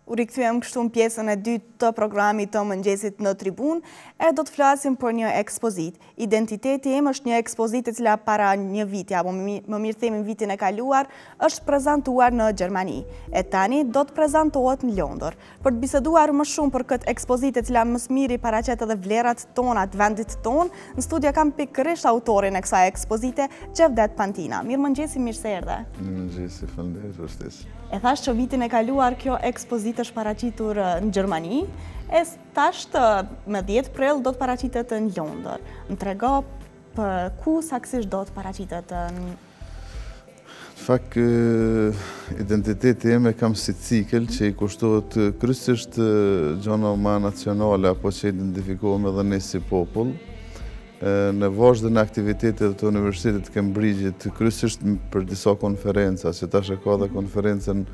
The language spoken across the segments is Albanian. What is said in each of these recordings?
U rikthyem kështu në pjesën e dytë të programit të mëngjesit në Tribunë e do të flasim për një ekspozit. Identiteti im është një ekspozit e cila para një viti, apo më mirë themi vitin e kaluar, është prezentuar në Gjermani. E tani do të prezentohet në Londër. Për të biseduar më shumë për këtë ekspozit e cila më së miri paraqet edhe vlerat tona të vendit ton, në studio kam pikërisht autorin e kësaj ekspozite, Xhevdet Pantina. Mëngjesi, mirë se erdhe. Mëngjesi, faleminderit për ftesën. E thash që vitin e kaluar kjo ekspozit është paraqitur në Gjermani, e tash me 10 prill do të paraqitet në Londër. Më trego për ku saksisht do të paraqitet në... Fakt, identiteti ime kam si cikël që i kushtohet kryesisht gjona ma nacionale apo që identifikohem edhe ne si popull. Në vazhdim në aktivitetet të Universitetit të Cambridge-it, kryesisht për disa konferenca, që tash e ka dhe konferencën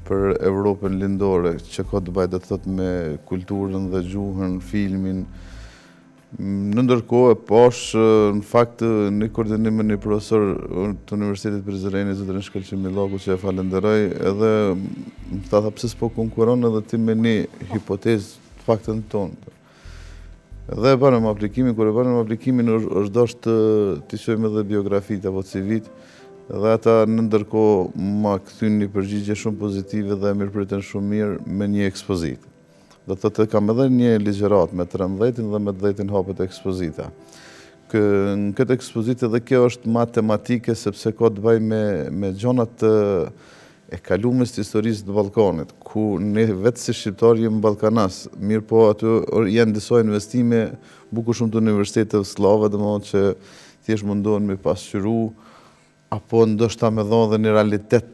për Europën lindore, që ka të bëjë me kulturën dhe gjuhën, filmin. Në ndërkohë, në fakt në koordinim me një profesor të Universitetit Prizreni, zotërin Shkëlqim Millaku, që e falenderoj, edhe më tha pse s'po konkuron edhe ti me një hipotezë të faktën tonë. Dhe e banëm aplikimin, kur e banëm aplikimin është dashtë të shojmë edhe biografit apo CV-t, dhe ata në ndërkohë ma këthyn një përgjigje shumë pozitive dhe mirëpritën shumë mirë me një ekspozit. Do të të kam edhe një ligjërat me 13 dhe me 10 hapet ekspozita. Në këtë ekspozit edhe kjo është matematike sepse ka të bëj me gjonat e kalumës të historisë të Ballkanit, ku ne vetë si shqiptar jemi ballkanas, mirë po aty janë disa investime bukur shumë të universiteteve slave, domethënë që thjesht mundohen me pasqyru apo ndoshta me dhënë edhe një realitet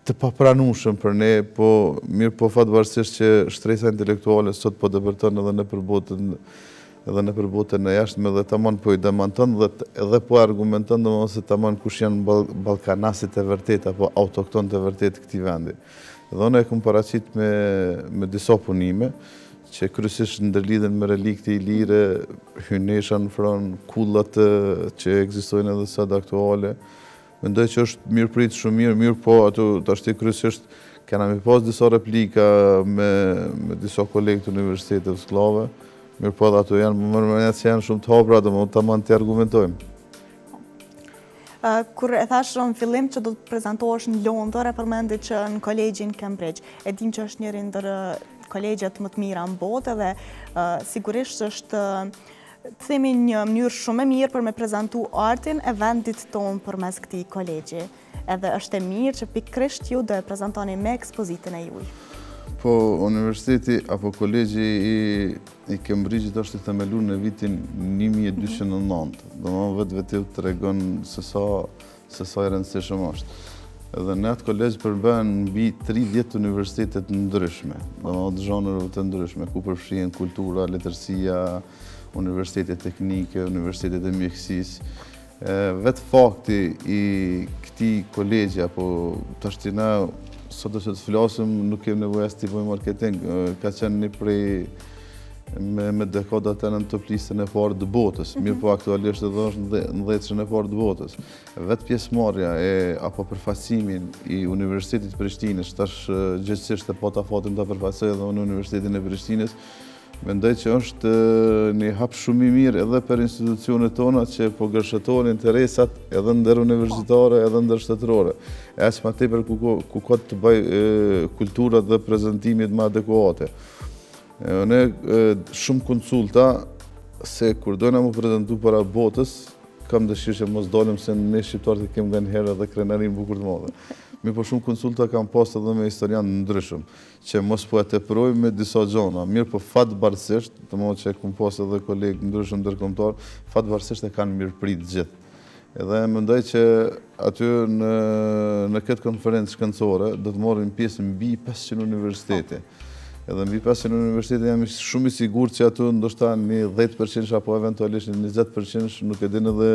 të papranueshëm për ne, po mirë po fatvarësisht që shtresa intelektuale sot po depërton edhe në përbotën e jashtme dhe tamam po i demanton dhe edhe po argumenton domosdoshmë se tamam kush janë ballkanasit e vërtet apo autoktonë e vërtet këtij vendi. Dhe unë e kam paraqit me disa punime që kryesisht ndërlidhen me relikte ilire, hynesha në fron, kullat që ekzistojnë edhe sot aktuale. Mendoj që është mirëprit shumë mirë po ato tash kryesisht kena me pas disa replika me disa kolegë të universiteteve slave. Mirë po dhe ato janë shumë të hapura dhe më të manë të argumentojmë. Kur e thash në fillim që do të prezentohesh në Londër, e përmendi që në kolegjin Cambridge. E dim që është njëri ndër kolegjet më të mira në botë dhe sigurisht është të themi një mënyrë shumë e mirë për me prezentu artin e vendit tonë përmes këtij kolegji. Edhe është e mirë që pikërisht ju do e prezentoni me ekspozitën e juaj. Po, Universiteti apo Kolegji i Cambridge-it është i themeluar në vitin 1209. Domethënë vetë të tregon se sa e rëndësishëm është. Edhe në atë kolegj përmbahen mbi 30 universitete të ndryshme, domethënë zhanreve të ndryshme, ku përfshihen kultura, letërsia, universitetet teknike, universitetet e mjekësisë. Vetë fakti i këtij kolegji apo tashtina sot që të flasim, nuk kemë nevojë as të bëjmë marketing, ka qenë një prej me dekada të në top listën e parë të botës, mirë po aktualisht edhe është në 10-shën e parë të botës. Vetë pjesëmarrja apo përfaqësimin i Universitetit Prishtinës, tash gjithsesi e pata fatin ta përfaqësoj edhe në Universitetin e Prishtinës, mendoj që është një hap shumë i mirë edhe për institucionet tona që po gërshetojnë interesat edhe ndër universitare edhe ndër shtetërore. Aq më tepër ku ka të bëj kultura dhe prezantimit më adekuate. Ne shumë konsulta se kur dojna më prezentu para botës, kam dëshirë që mos dalim se ne shqiptarët e kemi nganjëherë edhe krenarin bukur të madhe. Mi po shumë konsulta kam pas edhe me historianë ndryshëm, që mos po e tepëroj me disa gjona. Mirë po fatbarësisht, të më që kam pas edhe kolegë ndryshëm ndërkombëtar, fatbarësisht e kanë mirëprit gjithë. Edhe mendoj që aty në këtë konferencë shkencore do të marrin pjesë mbi 500 universitete. Edhe mbi 500 universitete jam shumë i sigurt që aty ndoshta një 10% apo eventualisht një 20% nuk e din edhe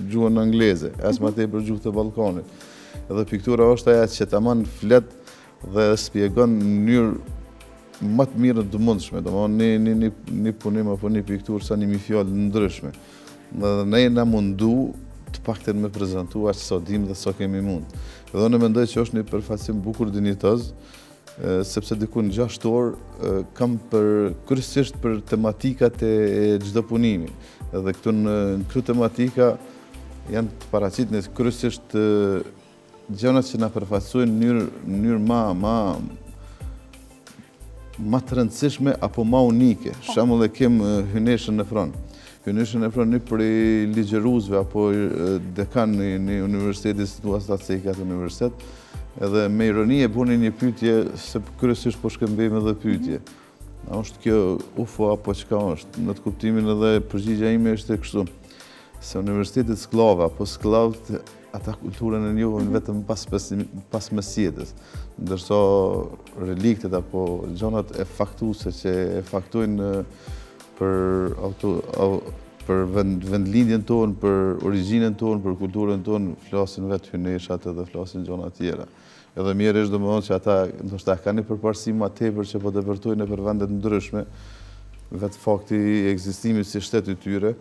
gjuhën angleze, as më tepër gjuhën e Ballkanit. Edhe piktura është aja që tamam flet dhe shpjegon në mënyrë më të mirë të mundshme, domethënë një punim apo një pikturë sa 1000 fjalë ndryshme. Dhe ne na mundu të paktën me prezantu aq sa dim dhe sa kemi mund. Dhe unë mendoj që është një përfaqësim bukur dinjitoz sepse diku në 6 orë kam kryesisht për tematikat e çdo punimi. Edhe këtu në këto tematika janë të paraqitur kryesisht gjërat që na përfaqësojnë në mënyrë ma të rëndësishme apo ma unike. Shembull e kem hyneshën në Fron. Hyneshën e Fron një prej ligjëruesve apo dekan në universitetin situatë statistike atë universitet. Edhe me ironi e buni një pyetje se kryesisht po shkëmbejmë edhe pyetje. A është kjo UFO apo çka është? Në të kuptimin edhe përgjigjja ime është kështu. Se universitetet skllave apo skllavët ata kulturën e njohin vetëm pas mesjetës. Ndërsa reliktet apo gjonat e faktuese që e faktojnë për vendlindjen tonë, për origjinën tonë, për kulturën tonë, flasin vetë hyneshat edhe flasin gjona tjera. Edhe mirë është domethënë që ata ndoshta kanë një përparësi më tepër që po depërtojnë për vendet ndryshme, vetë fakti i ekzistimit si shteti i tyre,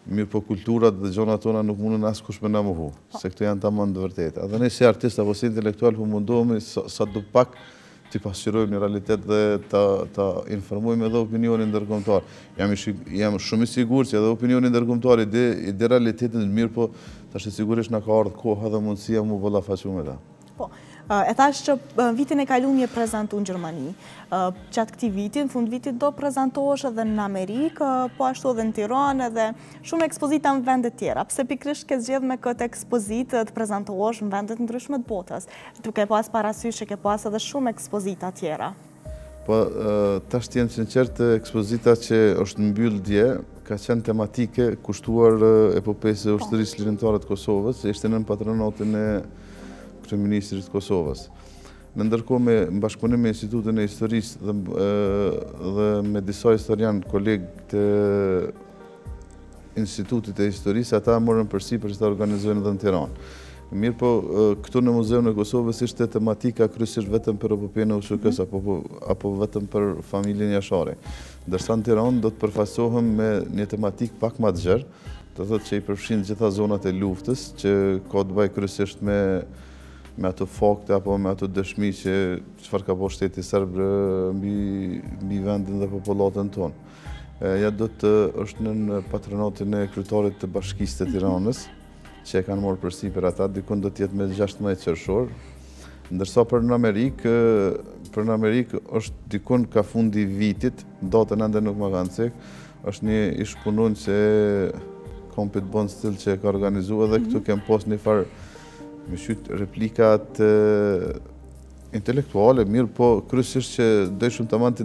mirë po kulturat dhe gjona tona nuk mundën askush me na mohu, se këto janë tamam të vërteta. Edhe ne si artist apo si intelektual po mundohemi sa do pak t'i pasqyrojmë në realitet dhe ta informojmë edhe opinionin ndërkombëtar. Jam shumë i sigurt që edhe opinioni ndërkombëtar i dhe realitetin mirë, po tash sigurisht na ka ardhur koha dhe mundësia mu ballafaqu me ta. Po, e thash që vitin e kaluar je prezantu në Gjermani. Gjatë këtij viti, në fund vitit do prezentohesh edhe në Amerikë, po ashtu edhe në Tiranë edhe shumë ekspozita në vende tjera. Pse pikërisht ke zgjedhur me këtë ekspozitë të prezentohesh në vendet ndryshme të botës? Duke pas parasysh që ke pas edhe shumë ekspozita tjera. Po, tash të jenë sinqert, ekspozita që është mbyll dje, ka qenë tematike kushtuar epopesë së ushtrisë lirimtare të Kosovës, ishte nën patronatin e kryeministrit të Kosovës. Në ndërkohë me bashkëpunim me Institutin e Historisë dhe me disa historianë kolegë të Institutit e Historisë, ata morën përsipër që ta organizojnë edhe në Tiranë. Mirë po, këtu në Muzeun e Kosovës ishte tematika kryesisht vetëm për epopejën e USHK-s apo vetëm për familjen Jashari. Ndërsa në Tiranë do të përfaqësohem me një tematikë pak më të gjerë, do thotë që i përfshin gjitha zonat e luftës, që ka të bëjë kryesisht me ato fakte apo me ato dëshmi që çfarë ka bërë shteti serb mbi vendin dhe popullatën tonë. Ja do të është në patronatin e kryetarit të Bashkisë të Tiranës, që e kanë marrë përsipër ata, dikun do të jetë me 16 qershor. Ndërsa për në Amerikë është dikun ka fundi vitit, datën ende nuk më kanë cek, është një ish punun që kompit bon stil që e ka organizuar dhe këtu kem pas një farë me shyt replikat intelektuale, mirë po kryesisht që dëshim tamam të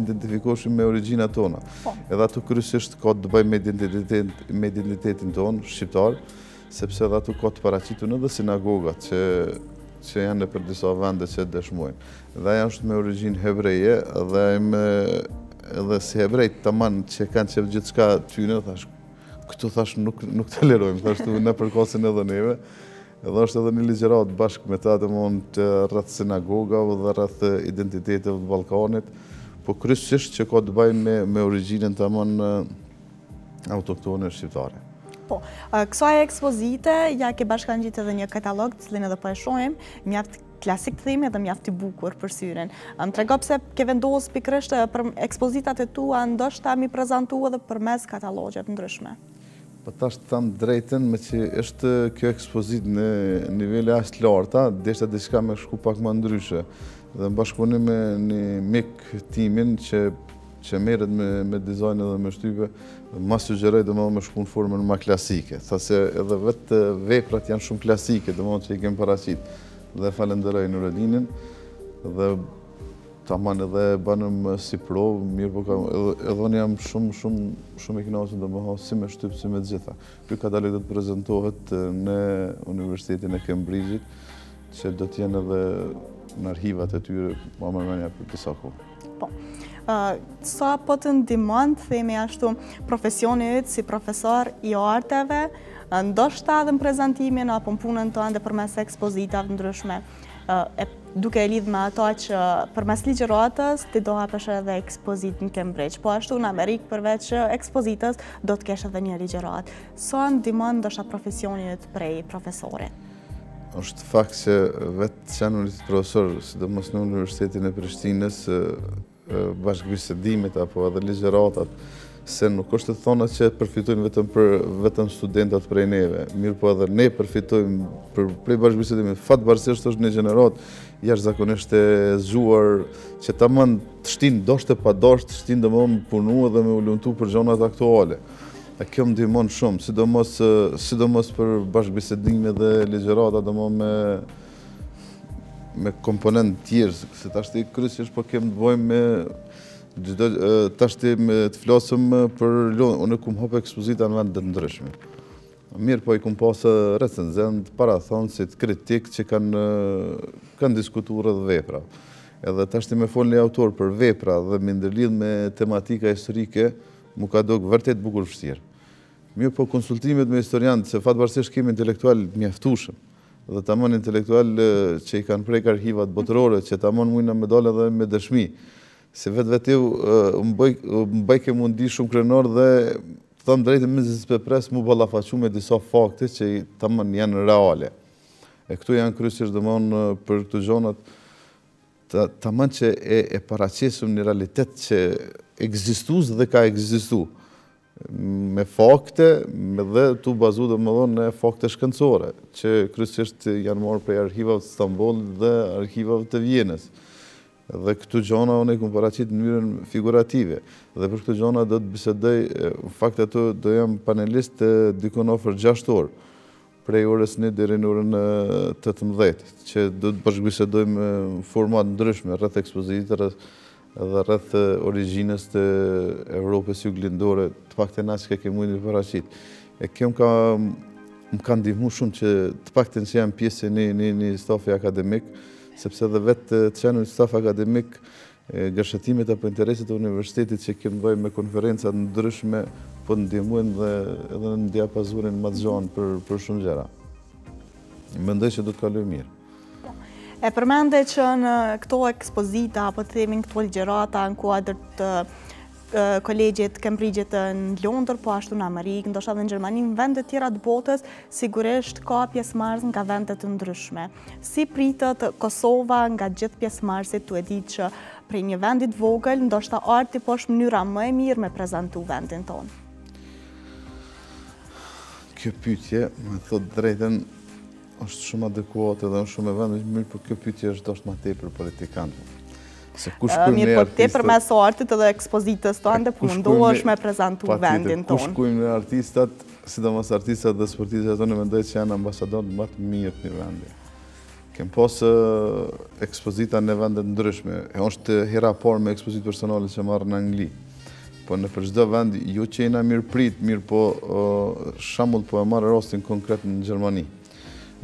identifikoshim me origjinat tona. Edhe ato kryesisht ka të bëjë me identitetin tonë shqiptar, sepse edhe ato ka të paraqitur edhe sinagogat që janë në për disa vende që dëshmojnë. Dhe ajo është me origjinë hebreje edhe si hebrejt tamam që kanë qef gjithçka tyne, këtu thash nuk tolerojmë, thashtu në përkasin edhe neve. Edhe është edhe një ligjërat bashkë me ta të mund të rrëth sinagogave dhe rrëth identiteteve të Ballkanit, po kryesisht që ka të bëjë me origjinën tamam autoktone shqiptare. Po, kësaj ekspozite ja ke bashkangjitur edhe një katalog, të cilin edhe po e shohim, mjaft klasik të themi edhe mjaft i bukur për syrin. Më trego pse ke vendosur pikërisht për ekspozitat e tua ndoshta mi prezantu edhe përmes katalogjet ndryshme. Po tash të thamë drejtën, me që është kjo ekspozit në nivele aq larta, deshta diçka me shku pak më ndryshe. Dhe në bashkëpunim me një mik timin që merret me dizajn edhe me shtype, ma sugjeroj me shku në formën më klasike. Thase edhe vetë veprat janë shumë klasike, që i kem paraqit. Dhe falenderoj Nuredinin dhe tamam edhe banëm si provë, mirë po edhe unë jam shumë i kënaqur si me shtyp, si me të gjitha. Ky katalog do të prezantohet në Universitetin e Cambridge-it, që do të jenë edhe në arhivat e tyre më mërmenja për disa kohë. Po. Sa po të ndihmon, themi ashtu, profesioni yt si profesor i arteve, ndoshta edhe në prezantimin apo në punën tënde përmes ekspozitave ndryshme. Duke e lidh me ato që përmes ligjëratës ti do hapesh edhe ekspozitë në Cambridge, po ashtu në Amerikë përveç ekspozitës do të kesh edhe një ligjëratë. Sa ndihmon ndoshta profesioni yt prej profesorit? është fakt që vetë që janë unitit profesor, sidomos në Universitetin e Prishtinës, bashkëbisedimet apo edhe ligjëratat, se nuk është të thona që përfitojnë vetëm studentat prej neve, mirë po edhe ne përfitojmë prej bashkëbisedimit. Fatbarësisht është një gjenerat jashtëzakonisht e zgjuar që tamam të shtin dosht e pa dosht, të shtin dhe më punu edhe me u lumtu për gjonat aktuale. E kjo më ndihmon shumë, sidomos për bashkëbisedime dhe ligjërata, me komponent tjerë, se tashti kryesisht po kemë të bëjmë me tashti të flasëm për lënë, unë kum hap ekspozita në vende të ndryshme. Mirë po i kum pasë recenzent, parathonësit, kritik që kanë diskutuar edhe vepra. Edhe tashti me folën e autor për vepra dhe me ndërlidh me tematika historike, mu ka dogë vërtet bukur vështirë. Mirë po konsultimet me historiantë, se fatbarësisht kemi intelektual mjaftueshëm, dhe tamam intelektual që i kanë prek arkivat botërore, që tamam mujna me dalë edhe me dëshmi, se vetë më bëj ke mundi shumë krenar dhe të thëmë drejtë me zespepres mu ballafaqu me disa fakte që tamam janë reale. E këtu janë kryesisht për këto gjonat, tamam që e paraqesëm një realitet që ekzistus dhe ka ekzistu, me fakte dhe tu bazu në fakte shkencore, që kryesisht janë marrë prej arkivave të Stamboll dhe arkivave të Vjenës. Dhe këtu gjona unë e kum paraqit në mënyrën figurative. Dhe për këtu gjona do të bisedoj, në fakt ato do jam panelist dikon afër 6 orë, prej orës 1 deri në orën 18, që do të bashkëbisedojmë në format ndryshme rreth ekspozitës dhe rreth origjinës të Evropës juglindore, të paktën as që kemi mujtë paraqit. E kjo më ka ndihmu shumë që të paktën që jam pjesë e një stafi akademik, sepse dhe vetë të qenë një staf akademik, gërshëtimet apo interesit të universitetit që kemë bëjmë me konferencat ndryshme, po ndihmujnë dhe edhe në diapazurin më të gjanë për shumë gjëra. Mendoj që do të kaloj mirë. E përmende që në këto ekspozita, apo të themin këto ligjërata në kuadër të kolegjit Cambridge-it në Londër, po ashtu në Amerikë, ndoshta edhe në Gjermani, në vendet tjera të botës, sigurisht ka pjesëmarrës nga vendet të ndryshme. Si pritet Kosova nga gjithë pjesëmarrësit, tu e ditë që prej një vendit vogël, ndoshta arti po është mënyra më e mirë me prezantu vendin tonë? Kjo pyetje, me thot drejten, është shumë adekuate dhe është shumë e vendit mirë, por kjo pyetje është doshta më tepër politikanëve. Mirë, por tepër mes artit edhe ekspozitës tonë, po mundohesh me prezantu vendin tonë. Kush kujmë në artistat, sidomos artistat dhe sportistat tonë, mendoj që janë ambasadorë më të mirë të një vendi. Kem pasë ekspozita në vendet ndryshme, e është hera parë me ekspozitë personale që marrë në Angli. Po në për çdo vend, jo që jena mirë prit, mirë po shembull po e marrë rastin konkret në Gjermani.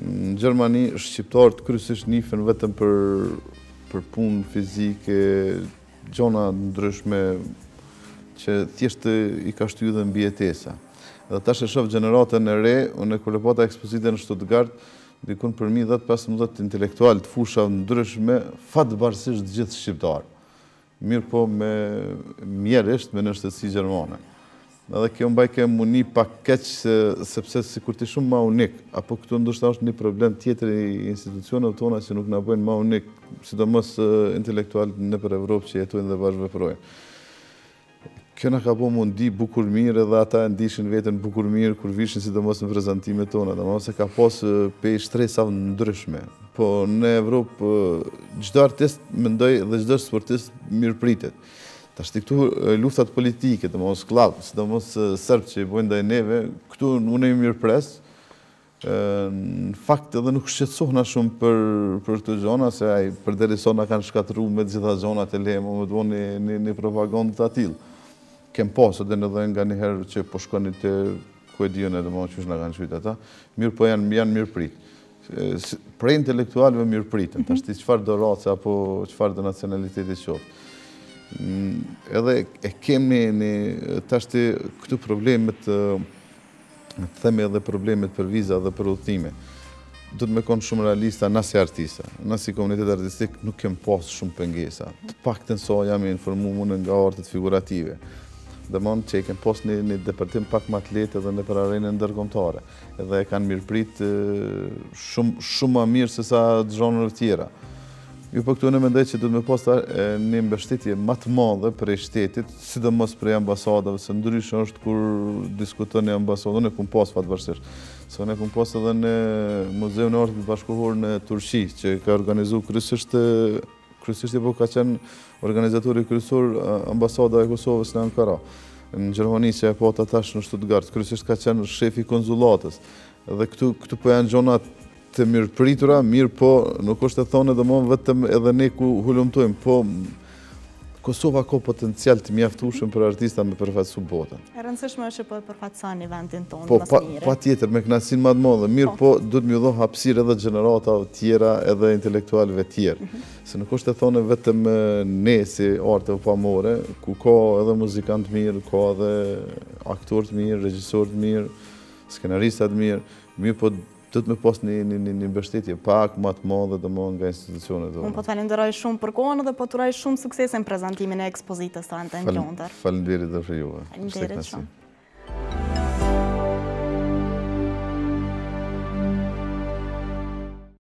Në Gjermani, shqiptarët kryesisht njihen vetëm për punë fizike, gjona ndryshme që thjesht i ka shtyr dhe mbijetesa. Dhe tash e shoh gjeneratën e re, unë kur e pata ekspozitën në Stuttgart, dikun për 10-15 intelektual të fusha ndryshme, fatbarësisht gjithë shqiptarë. Mirë po me mjerisht me në shtetësi gjermane. Edhe kjo mbaj ke muni pak keq, sepse si kur ti shumë ma unik, apo këtu ndoshta është një problem tjetër i institucioneve tona që nuk na bëjnë ma unik, sidomos intelektualët nëpër Evropë që jetojnë dhe bashkëveprojnë. Kjo na ka bo mundi bukur mirë edhe ata ndishin veten bukur mirë kur vishin sidomos në prezantimet tona, domos se ka pas pe shtresa ndryshme. Po në Evropë çdo artist mendoj dhe çdo sportist mirëpritet. Tashti këtu luftat politike, domos klub, sidomos serb që i bojnë ndaj neve, këtu unë jam mirëpres. Në fakt edhe nuk shqetësohna shumë për këto gjona, se ai përderisa na kanë shkatërruar me të gjitha gjonat e lehme, më duan një propagandë të tillë. Kem pasur edhe nga një herë që po shkonin te ku e diun edhe më që na kanë thënë ata, mirë po janë mirëprit. Për intelektualëve mirëpritën, tashti çfarë do race apo çfarë do nacionaliteti qoftë. Edhe e kemi tashti këtu problemet, themi edhe problemet për viza dhe për udhëtime. Do të me konë shumë realista, na si artista, na si komunitet artistik nuk kem pas shumë pengesa. Të paktën sa jam informuar nga artet figurative. dhe mon që i kemë pos një departim pak më të lehtë edhe në për arenën ndërkombëtare. Edhe e kanë mirëprit shumë më mirë se sa zhonëve tjera. Ju për këtu në mendoj që duhet me pas një mbështetje më të madhe prej shtetit, sidomos prej ambasadave, se ndryshe është kur diskuton një ambasadë, unë e kum pas fatëvërësisht. Se unë e kum pas edhe në Muzeun e Artit Bashkëkohor në Turqi, që ka organizu kryesisht ka qenë organizatori kryesor ambasada e Kosovës në Ankara. Në Gjermani që e pata tash në Stuttgart, kryesisht ka qenë shefi konzulatës. Dhe këtu po janë gjonat të mirë pritura, mirë po nuk është e thonë edhe më vetëm edhe ne ku hulumtojmë, po Kosova ka potencial të mjaftueshëm për artista me përfaqësu botën. E rëndësishme është që po e përfaqësoni vendin tonë Po, më së miri. pa tjetër, me kënaqësinë më të madhe, mirë po duhet m'ju dhonë hapësirë edhe gjeneratave tjera edhe intelektualëve tjerë. Se nuk është e thonë vetëm ne si arte pamore, ku ka edhe muzikantë mirë, ka edhe aktorë të mirë, regjisorë të mirë, skenaristat të mirë po duhet me pas një mbështetje pak më të madhe domosdoshmë nga institucionet. Unë po të falenderoj shumë për kohën dhe po të uroj shumë sukses në prezantimin e ekspozitës tonë në Londër. Faleminderit edhe për juve. Faleminderit shumë.